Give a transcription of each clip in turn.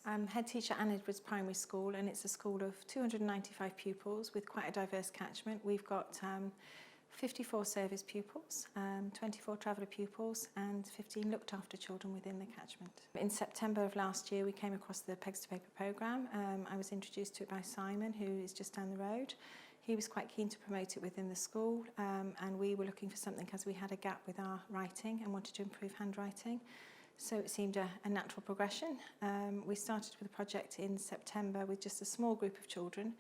I'm head teacher at Edwards Primary School, and it's a school of 295 pupils with quite a diverse catchment. We've got 54 service pupils, 24 traveller pupils and 15 looked after children within the catchment. In September of last year we came across the Pegs to Paper programme. I was introduced to it by Simon, who is just down the road. He was quite keen to promote it within the school, and we were looking for something as we had a gap with our writing and wanted to improve handwriting. So it seemed a natural progression. We started with the project in September with just a small group of children,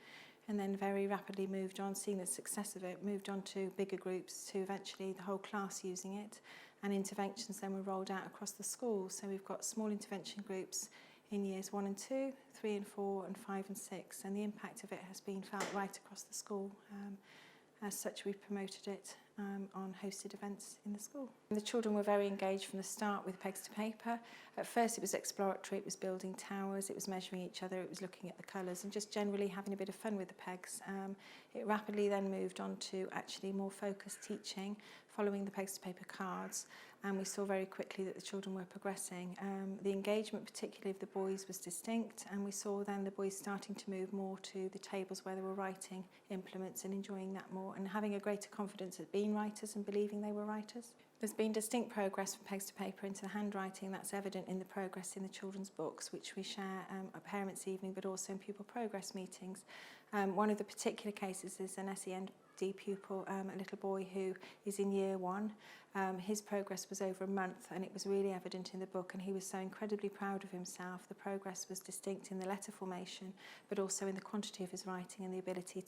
and then very rapidly moved on, seeing the success of it, moved on to bigger groups, to eventually the whole class using it, and interventions then were rolled out across the school. So we've got small intervention groups in years 1 and 2, 3 and 4 and 5 and 6, and the impact of it has been felt right across the school. As such, we've promoted it on hosted events in the school. The children were very engaged from the start with Pegs to Paper. At first it was exploratory, it was building towers, it was measuring each other, it was looking at the colours and just generally having a bit of fun with the pegs. It rapidly then moved on to actually more focused teaching, following the Pegs to Paper cards, and we saw very quickly that the children were progressing. The engagement, particularly of the boys, was distinct, and we saw then the boys starting to move more to the tables where they were writing implements and enjoying that more and having a greater confidence at being writers and believing they were writers. There's been distinct progress from Pegs to Paper into the handwriting. That's evident in the progress in the children's books, which we share at Parents' Evening, but also in pupil progress meetings. One of the particular cases is an SEND pupil, a little boy who is in year 1. His progress was over a month, and it was really evident in the book, and he was so incredibly proud of himself. The progress was distinct in the letter formation, but also in the quantity of his writing and the ability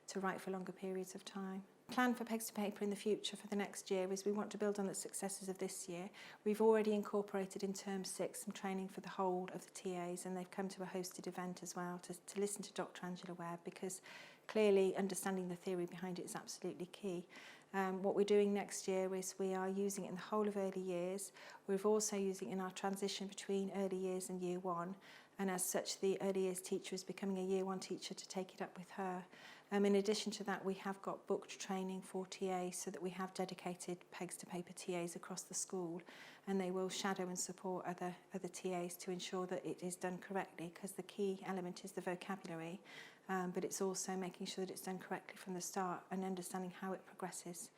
to write for longer periods of time. The plan for Pegs to Paper in the future for the next year is we want to build on the successes of this year. We've already incorporated in term 6 some training for the whole of the TAs, and they've come to a hosted event as well to listen to Dr. Angela Webb, because clearly understanding the theory behind it is absolutely key. What we're doing next year is we are using it in the whole of early years. We're also using it in our transition between early years and year 1, and as such the early years teacher is becoming a year 1 teacher to take it up with her. In addition to that, we have got booked training for TAs, so that we have dedicated Pegs to Paper TAs across the school, and they will shadow and support other TAs to ensure that it is done correctly, because the key element is the vocabulary, but it's also making sure that it's done correctly from the start and understanding how it progresses.